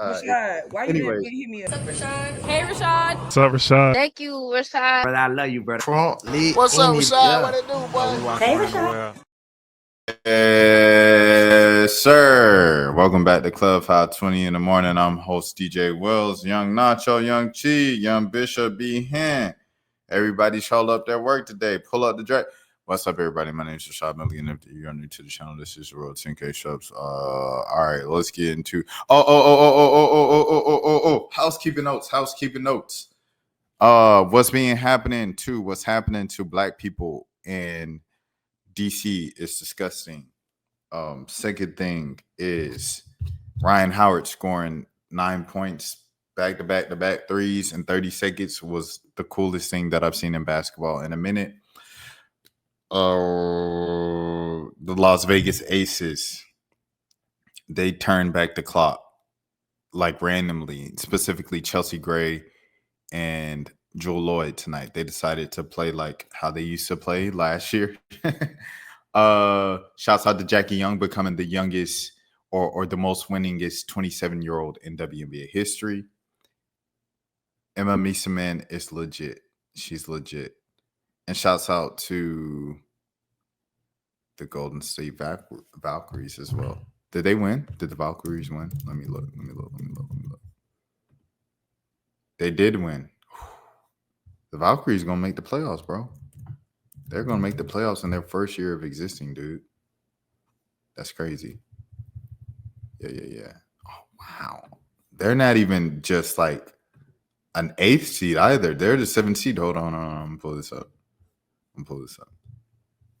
Rashad, why you didn't hit me up? What's up, Rashad? Hey, Rashad. What's up, Rashad? Thank you, Rashad. Brother, I love you, brother. What's up, Rashad? What it do, boy? Hey, Rashad. Yes, sir. Welcome back to Club 520 in the morning. I'm host DJ Wills, Young Nacho, Young Chi, Young Bishop B. Hen. Everybody showed up their work today. Pull up the drag. What's up, everybody? My name is Rashad Milligan. If you're new to the channel, this is the Road 10K Shops. All right, let's get into housekeeping notes. What's happening to black people in DC is disgusting. Second thing is Ryan Howard scoring 9 points back-to-back threes in 30 seconds was the coolest thing that I've seen in basketball in a minute. The Las Vegas Aces, they turned back the clock like randomly, specifically Chelsea Gray and Jewel Lloyd tonight. They decided to play like how they used to play last year. Shouts out to Jackie Young becoming the youngest or the most winningest 27-year-old in WNBA history. Emma Mieseman is legit. She's legit. And shouts out to the Golden State Valkyries as well. Did they win? Did the Valkyries win? Let me look. They did win. The Valkyries going to make the playoffs, bro. They're going to make the playoffs in their first year of existing, dude. That's crazy. Yeah. Oh, wow. They're not even just like an 8th seed either. They're the 7th seed. Hold on. I'm going to pull this up.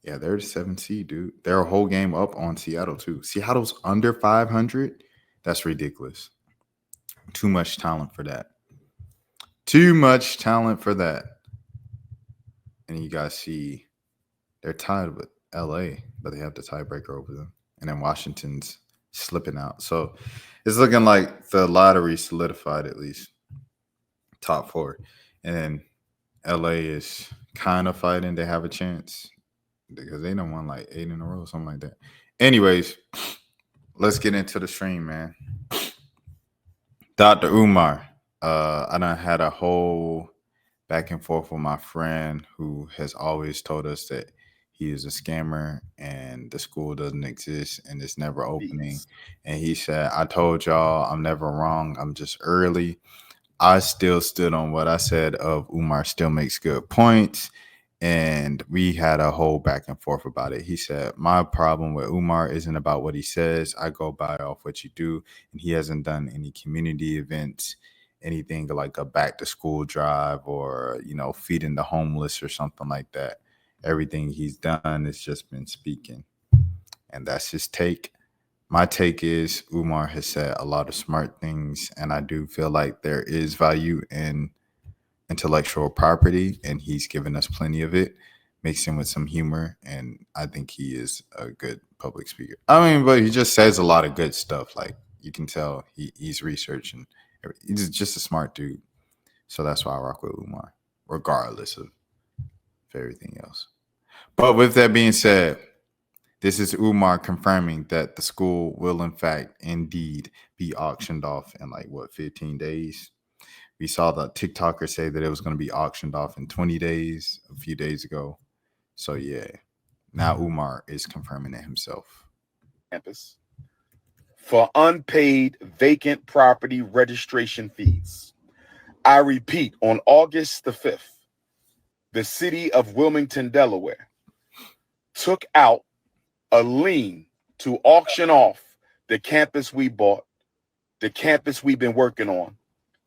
Yeah, they're the 7th seed, dude. They're a whole game up on Seattle, too. Seattle's under 500. That's ridiculous. Too much talent for that. And you guys see they're tied with LA, but they have the tiebreaker over them. And then Washington's slipping out. So it's looking like the lottery solidified at least top 4. And then LA is kind of fighting. They have a chance because they done won like 8 in a row, something like that. Anyways, let's get into the stream, man. Dr. Umar. I done had a whole back and forth with my friend who has always told us that he is a scammer and the school doesn't exist and it's never opening. And he said, I told y'all I'm never wrong. I'm just early. I still stood on what I said of Umar still makes good points. And we had a whole back and forth about it. He said, my problem with Umar isn't about what he says. I go by off what you do. And he hasn't done any community events, anything like a back to school drive or, feeding the homeless or something like that. Everything he's done has just been speaking. And that's his take. My take is Umar has said a lot of smart things. And I do feel like there is value in intellectual property, and he's given us plenty of it, mixing with some humor, and I think he is a good public speaker. But he just says a lot of good stuff. Like, you can tell he's researching. He's just a smart dude. So that's why I rock with Umar, regardless of everything else. But with that being said, this is Umar confirming that the school will, in fact, indeed be auctioned off in 15 days. We saw the TikToker say that it was going to be auctioned off in 20 days a few days ago. So, yeah, now Umar is confirming it himself. Campus for unpaid vacant property registration fees. I repeat, on August the 5th, the city of Wilmington, Delaware, took out a lien to auction off the campus we bought, the campus we've been working on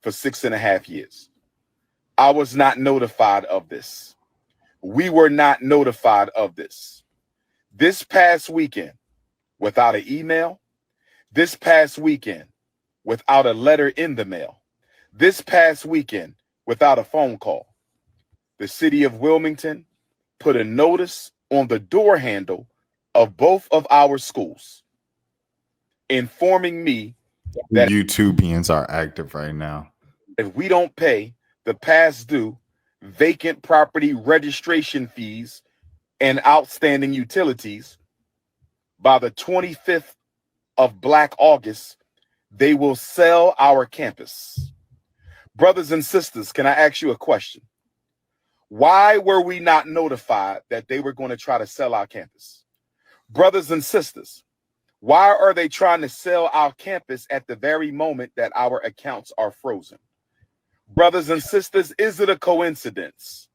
for 6.5 years. I was not notified of this. We were not notified of this. This past weekend, without an email, this past weekend, without a letter in the mail, this past weekend, without a phone call, the city of Wilmington put a notice on the door handle of both of our schools, informing me that YouTubians are active right now. If we don't pay the past due vacant property registration fees and outstanding utilities by the 25th of Black August, they will sell our campus. Brothers and sisters, can I ask you a question? Why were we not notified that they were going to try to sell our campus? Brothers and sisters, why are they trying to sell our campus at the very moment that our accounts are frozen? Brothers and sisters, is it a coincidence?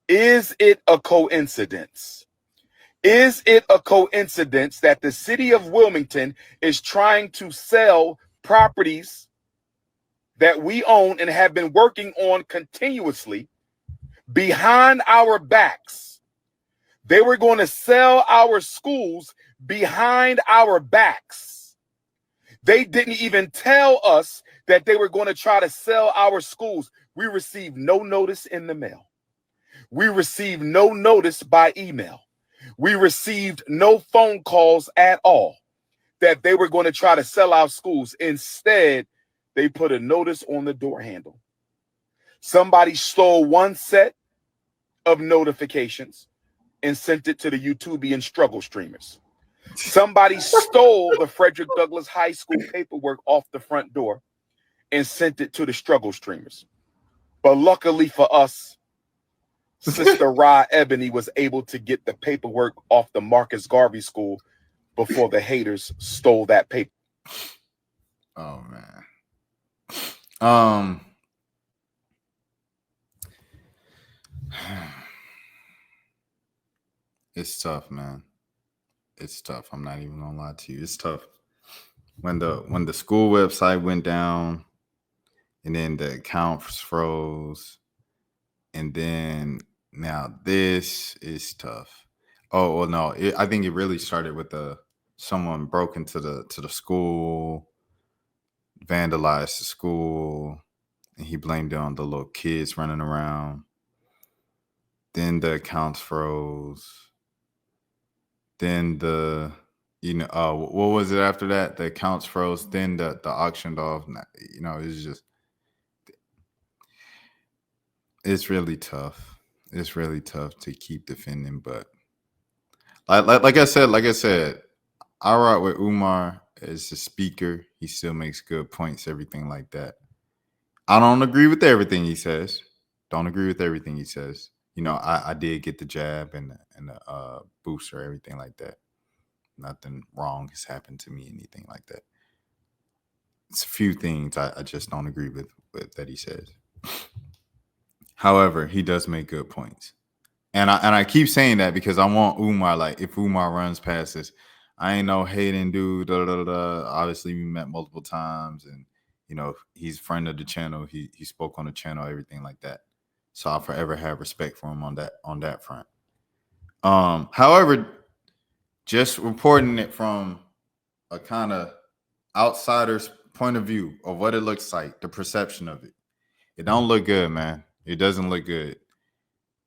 Is it a coincidence? Is it a coincidence that the city of Wilmington is trying to sell properties that we own and have been working on continuously behind our backs? They were going to sell our schools behind our backs. They didn't even tell us that they were going to try to sell our schools. We received no notice in the mail. We received no notice by email. We received no phone calls at all that they were going to try to sell our schools. Instead, they put a notice on the door handle. Somebody stole one set of notifications and sent it to the YouTubian struggle streamers. Somebody stole the Frederick Douglass High School paperwork off the front door and sent it to the struggle streamers. But luckily for us, Sister Ra Ebony was able to get the paperwork off the Marcus Garvey School before the haters stole that paper. Oh man. It's tough, man. It's tough. I'm not even gonna lie to you. It's tough. When the school website went down, and then the accounts froze, and then now this is tough. Oh well, no, I think it really started with someone broke into the school, vandalized the school, and he blamed it on the little kids running around. Then the accounts froze. Then what was it after that? The accounts froze. Then the auctioned off. It's really tough. It's really tough to keep defending, but like I said, I rock with Umar as a speaker. He still makes good points, everything like that. I don't agree with everything he says. I did get the jab and the booster, everything like that. Nothing wrong has happened to me, anything like that. It's a few things I just don't agree with that he says. However, he does make good points. And I keep saying that because I want Umar, like, if Umar runs past this, I ain't no hating dude. Obviously, we met multiple times, and he's a friend of the channel. He spoke on the channel, everything like that. So I'll forever have respect for him on that front. However, just reporting it from a kind of outsider's point of view of what it looks like, the perception of it, it don't look good, man. It doesn't look good.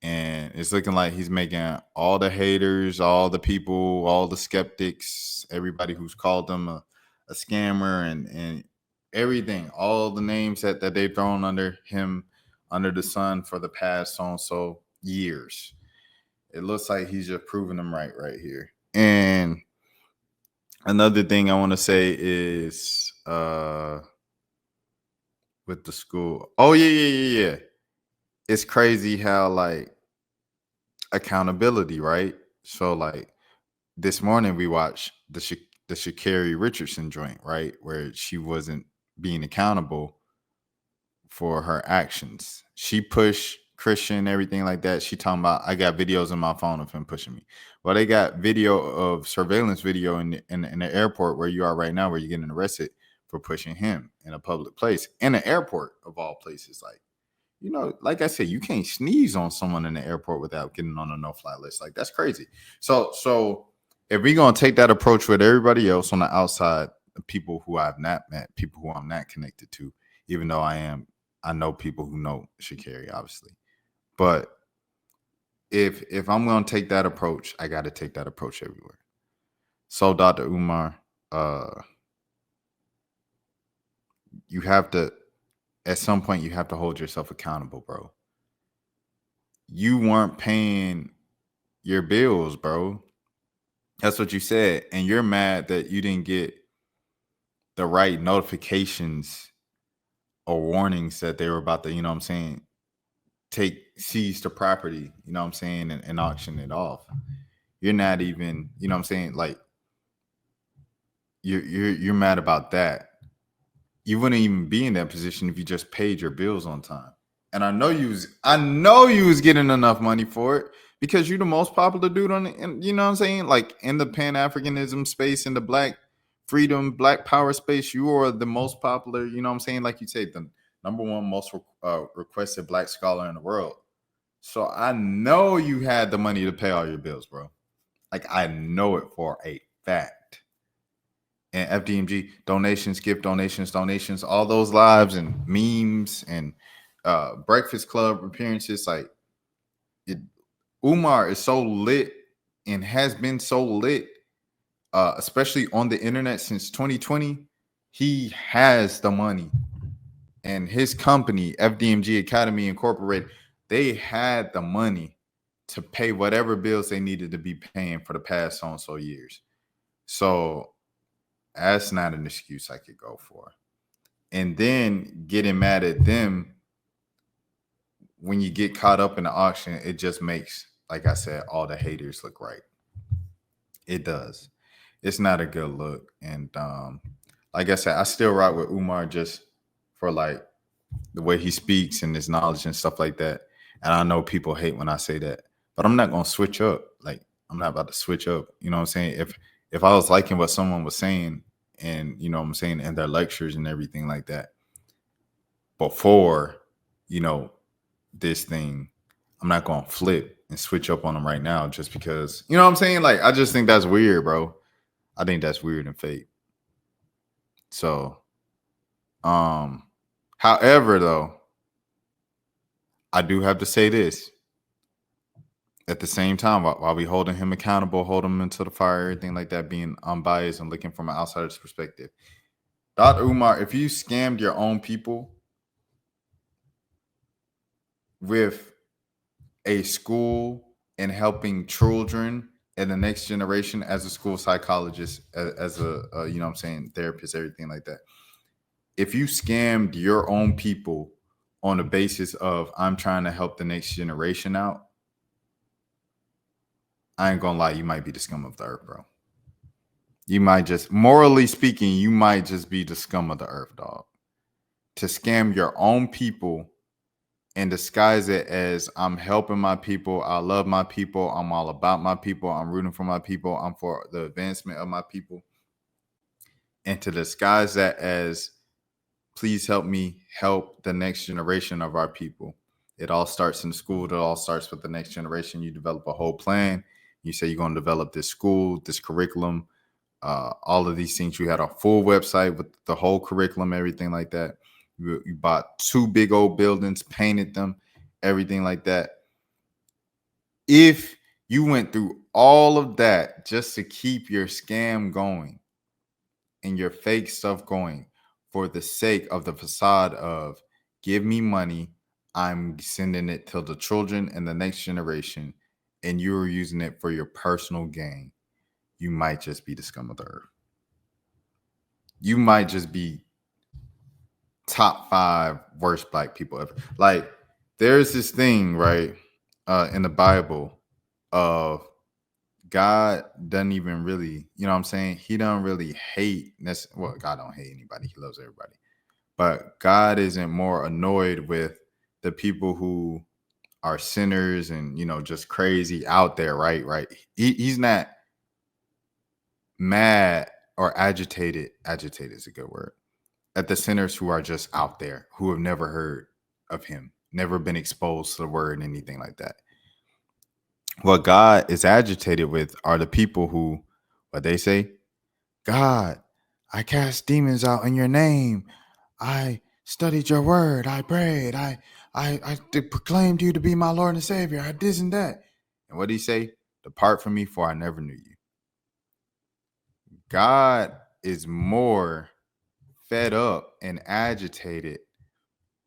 And it's looking like he's making all the haters, all the people, all the skeptics, everybody who's called them a scammer and everything, all the names that they've thrown under him, under the sun for the past so years. It looks like he's just proving them right here. And another thing I want to say is with the school. Oh, yeah. It's crazy how, like, accountability, right? So, like, this morning we watched the Sha'Carri Richardson joint, right? Where she wasn't being accountable for her actions. She pushed Christian, everything like that. She talking about, I got videos on my phone of him pushing me. Well, they got surveillance video in the airport where you are right now, where you're getting arrested for pushing him in a public place, in an airport of all places. Like, like I said, you can't sneeze on someone in the airport without getting on a no-fly list. Like, that's crazy. So if we're going to take that approach with everybody else on the outside, people who I've not met, people who I'm not connected to, even though I know people who know Sha'Carri, obviously. But if I'm going to take that approach, I got to take that approach everywhere. So, Dr. Umar, you have to, at some point, you have to hold yourself accountable, bro. You weren't paying your bills, bro. That's what you said. And you're mad that you didn't get the right notifications or warnings that they were about to, you know what I'm saying, seize the property, you know what I'm saying, and auction it off. You're not even, you know what I'm saying, like you're mad about that. You wouldn't even be in that position if you just paid your bills on time. And I know you was getting enough money for it because you're the most popular dude on the, you know what I'm saying? Like in the Pan-Africanism space, in the black freedom, black power space, you are the most popular, you know what I'm saying? Like you say, the number one most requested black scholar in the world. So I know you had the money to pay all your bills, bro. Like I know it for a fact. And FDMG donations, gift donations, all those lives and memes and Breakfast Club appearances. Like Umar is so lit and has been so lit, especially on the internet since 2020. He has the money, and his company FDMG Academy Incorporated, they had the money to pay whatever bills they needed to be paying for the past so and so years. So that's not an excuse I could go for. And then getting mad at them when you get caught up in the auction, it just makes, like I said, all the haters look right. It does. It's not a good look. And like I said, I still rock with Umar just for like the way he speaks and his knowledge and stuff like that. And I know people hate when I say that, but I'm not gonna switch up. Like I'm not about to switch up. You know what I'm saying? If I was liking what someone was saying, and you know what I'm saying, in their lectures and everything like that before, you know, this thing, I'm not gonna flip and switch up on them right now just because, you know what I'm saying? Like I just think that's weird, bro. I think that's weird and fake. So however though, I do have to say this. At the same time, while we holding him accountable, hold him into the fire, everything like that, being unbiased and looking from an outsider's perspective. Dr. Umar, if you scammed your own people with a school and helping children and the next generation as a school psychologist, as a you know what I'm saying, therapist, everything like that. If you scammed your own people on the basis of I'm trying to help the next generation out, I ain't gonna lie, you might be the scum of the earth, bro. You might just, morally speaking, you might just be the scum of the earth, dog. To scam your own people and disguise it as I'm helping my people, I love my people, I'm all about my people, I'm rooting for my people, I'm for the advancement of my people. And to disguise that as please help me help the next generation of our people. It all starts in school. It all starts with the next generation. You develop a whole plan. You say you're going to develop this school, this curriculum, all of these things. You had a full website with the whole curriculum, everything like that. You bought 2 big old buildings, painted them, everything like that. If you went through all of that just to keep your scam going and your fake stuff going for the sake of the facade of give me money, I'm sending it to the children and the next generation, and you're using it for your personal gain, you might just be the scum of the earth. You might just be top 5 worst black people ever. Like there's this thing, right, in the Bible of God doesn't even really, you know what I'm saying? He don't really hate. Well, God don't hate anybody. He loves everybody. But God isn't more annoyed with the people who are sinners and, you know, just crazy out there, right? Right. He's not mad or agitated. Agitated is a good word. At the sinners who are just out there, who have never heard of him, never been exposed to the word, anything like that. What God is agitated with are the people who, what they say, God, I cast demons out in your name. I studied your word. I prayed. I proclaimed you to be my Lord and Savior. I this and that. And what did he say? Depart from me, for I never knew you. God is more fed up and agitated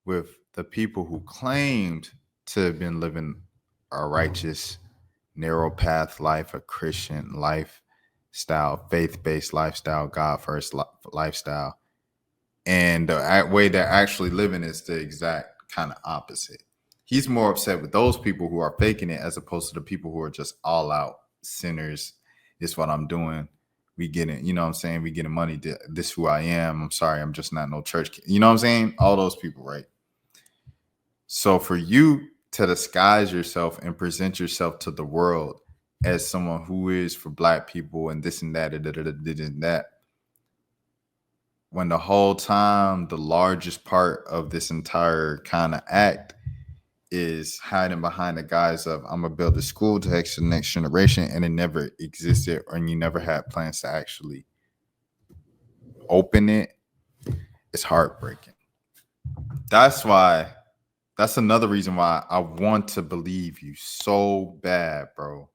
with the people who claimed to have been living a righteous, narrow path life, a Christian life, style, faith-based lifestyle, God first lifestyle. And the way they're actually living is the exact kind of opposite. He's more upset with those people who are faking it as opposed to the people who are just all out sinners. This is what I'm doing. We getting, you know what I'm saying? We getting money. This is who I am. I'm sorry. I'm just not no church kid. You know what I'm saying? All those people, right? So for you to disguise yourself and present yourself to the world as someone who is for black people and this and that, and that, when the whole time the largest part of this entire kind of act is hiding behind the guise of I'm gonna build a school to the next generation, and it never existed, and you never had plans to actually open it, it's heartbreaking. That's another reason why I want to believe you so bad, bro.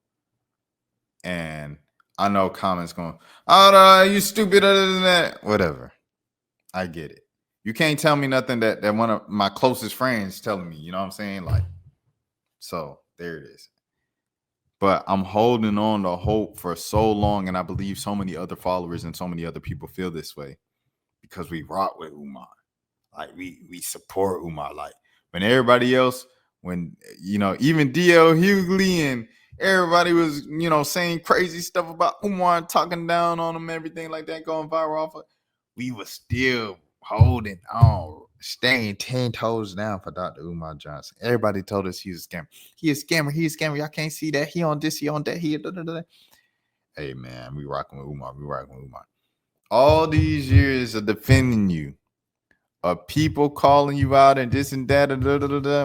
And I know comments going, oh no, you stupid, other than that. Whatever. I get it. You can't tell me nothing that one of my closest friends telling me, you know what I'm saying? Like, so there it is. But I'm holding on to hope for so long, and I believe so many other followers and so many other people feel this way because we rock with Umar. Like we support Umar. Like when everybody else, when even DL Hughley and everybody was, saying crazy stuff about Umar, talking down on him, everything like that, going viral off of, we were still holding on, staying 10 toes down for Dr. Umar Johnson. Everybody told us he was a scammer. He a scammer. He a scammer. Y'all can't see that. He on this. He on that. He. Hey man, we rocking with Umar. We rocking with Umar. All these years of defending you, of people calling you out and this and that,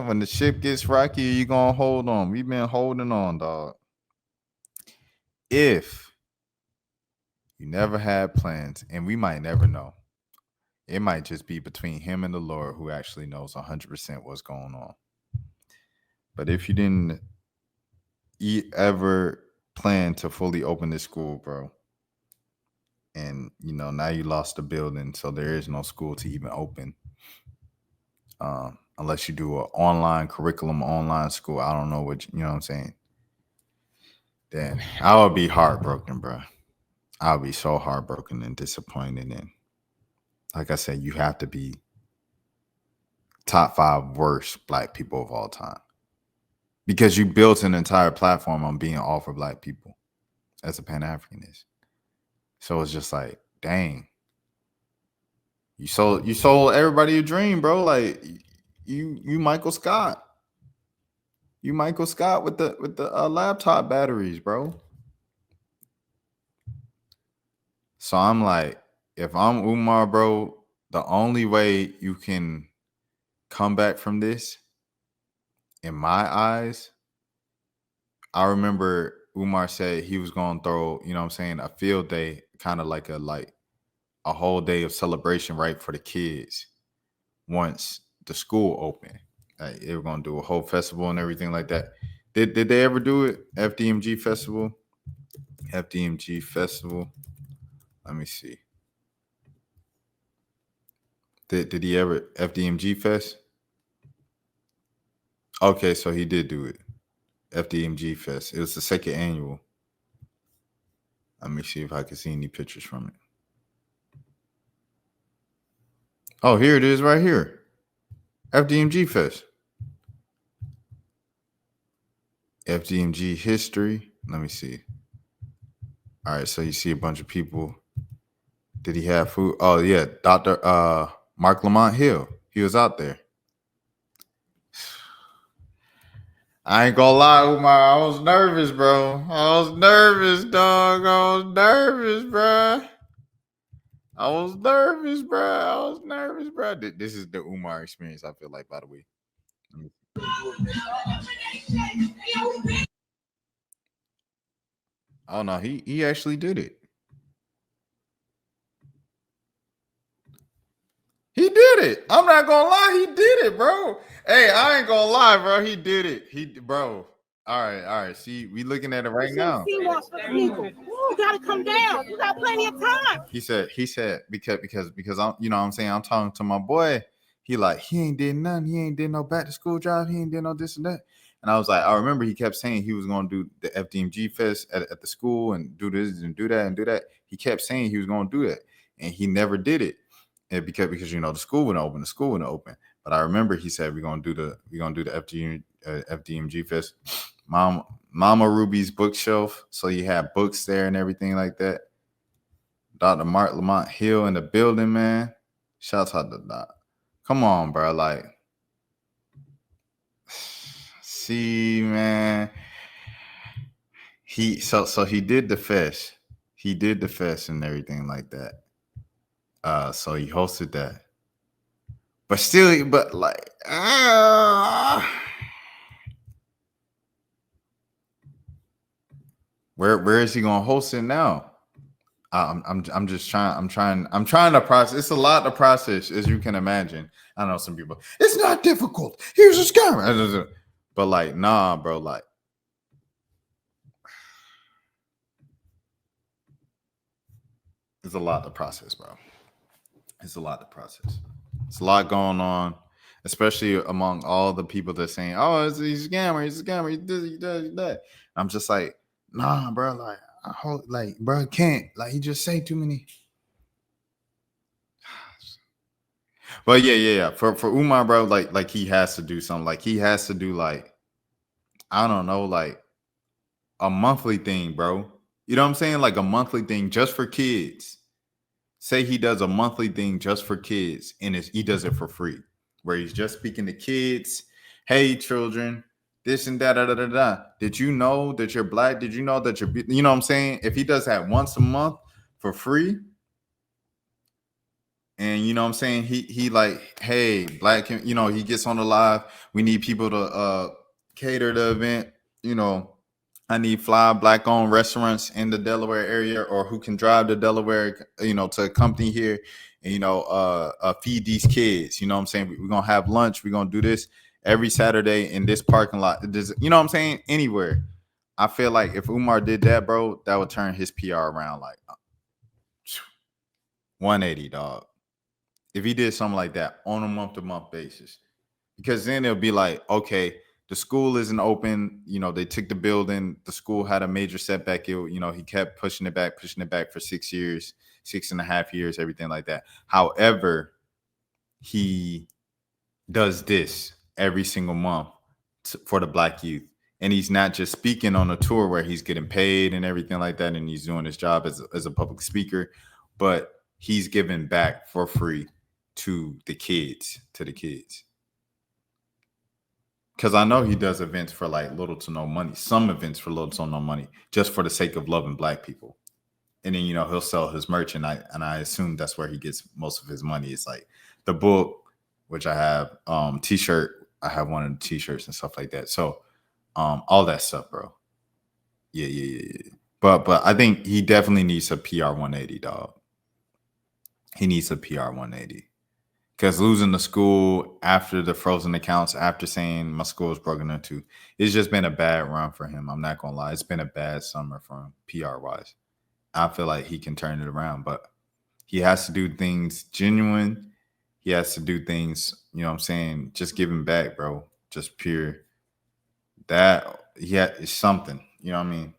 when the ship gets rocky, you gonna hold on. We've been holding on, dog. If you never had plans, and we might never know, it might just be between him and the Lord who actually knows 100% what's going on. But if you didn't ever plan to fully open this school, bro, and now you lost the building, so there is no school to even open. Unless you do an online curriculum, online school, I don't know what you know what I'm saying. Then I would be heartbroken, bro. I'll be so heartbroken and disappointed. And like I said, you have to be top 5 worst black people of all time because you built an entire platform on being all for black people as a Pan-Africanist. So it's just like, dang, you sold everybody a dream, bro. Like you Michael Scott. You Michael Scott with the laptop batteries, bro. So I'm like, if I'm Umar, bro, the only way you can come back from this, in my eyes, I remember Umar said he was going to throw, a field day, kind of like a whole day of celebration, right, for the kids once the school opened. They were going to do a whole festival and everything like that. Did they ever do it? FDMG Festival? FDMG Festival. Let me see. Did he ever FDMG Fest? Okay, so he did do it. FDMG Fest. It was the 2nd annual. Let me see if I can see any pictures from it. Oh, here it is right here. FDMG Fest. FDMG history. Let me see. All right, so you see a bunch of people. Did he have food? Oh, yeah. Dr. Mark Lamont Hill. He was out there. I ain't gonna lie, Umar. I was nervous, bro. I was nervous, dog. I was nervous, bro. This is the Umar experience, I feel like, by the way. Oh, no. He actually did it. He did it. I'm not gonna lie, he did it, bro. Hey, I ain't gonna lie, bro. He did it. Bro. All right. See, we looking at it right now. You gotta come down. You got plenty of time. He said because I'm, what I'm saying, I'm talking to my boy. He ain't did nothing. He ain't did no back to school drive. He ain't did no this and that. And I was like, I remember he kept saying he was going to do the FDMG Fest at the school and do this and do that and do that. He kept saying he was going to do that, and he never did it. And because the school wouldn't open. But I remember he said we're gonna do the FDMG Fest. Mama Ruby's bookshelf, so you had books there and everything like that. Dr. Mark Lamont Hill in the building, man. Shouts out to Doc. Come on, bro. Like, see, man. He did the fest. He did the fest and everything like that. So he hosted that. But still, where is he gonna host it now? I'm trying to process. It's a lot to process, as you can imagine. I know some people, it's not difficult. Here's a scammer. But like, nah, bro, like, it's a lot to process, bro. It's a lot to process. It's a lot going on, especially among all the people that are saying, "Oh, he's a scammer. He's a scammer. He does, he does, he does." I'm just like, nah, bro. Like, I hope, like, bro, can't. Like, he just say too many. But yeah. For Umar, bro, like he has to do something. Like, he has to do, like, I don't know, like a monthly thing, bro. You know what I'm saying? Like a monthly thing just for kids. Say he does a monthly thing just for kids, and he does it for free, where he's just speaking to kids. Hey, children, this and that, da. Did you know that you're black? Did you know that you're, you know what I'm saying? If he does that once a month for free, and you know what I'm saying, he like, hey, black, you know, he gets on the live. We need people to cater the event. You know, I need fly black-owned restaurants in the Delaware area, or who can drive to Delaware, you know, to accompany here, and, you know, feed these kids. You know what I'm saying? We're going to have lunch. We're going to do this every Saturday in this parking lot. You know what I'm saying? Anywhere. I feel like if Umar did that, bro, that would turn his PR around like 180, dog. If he did something like that on a month-to-month basis. Because then it'll be like, okay, the school isn't open. You know, they took the building. The school had a major setback. You know, he kept pushing it back for 6 years, 6.5 years, everything like that. However, he does this every single month for the Black youth. And he's not just speaking on a tour where he's getting paid and everything like that, and he's doing his job as a public speaker, but he's giving back for free to the kids. Because I know he does events for like little to no money, some events for little to no money, just for the sake of loving Black people. And then, you know, he'll sell his merch, and I assume that's where he gets most of his money. It's like the book, which I have, t-shirt. I have one of the t-shirts and stuff like that. So all that stuff, bro. Yeah. But I think he definitely needs a PR 180, dog. He needs a PR 180. Because losing the school after the frozen accounts, after saying my school is broken into, it's just been a bad run for him. I'm not going to lie. It's been a bad summer for him, PR-wise. I feel like he can turn it around, but he has to do things genuine. He has to do things, you know what I'm saying, just giving back, bro. Just pure. That, yeah, it's something. You know what I mean?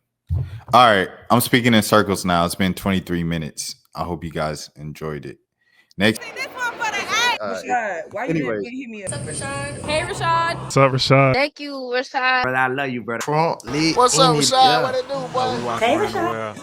All right. I'm speaking in circles now. It's been 23 minutes. I hope you guys enjoyed it. Next. Rashad, why you didn't hit me up? What's up, Rashad? Hey, Rashad. What's up, Rashad? Thank you, Rashad. Brother, I love you, brother. What's up, Rashad? What it do, boy? Hey, Rashad.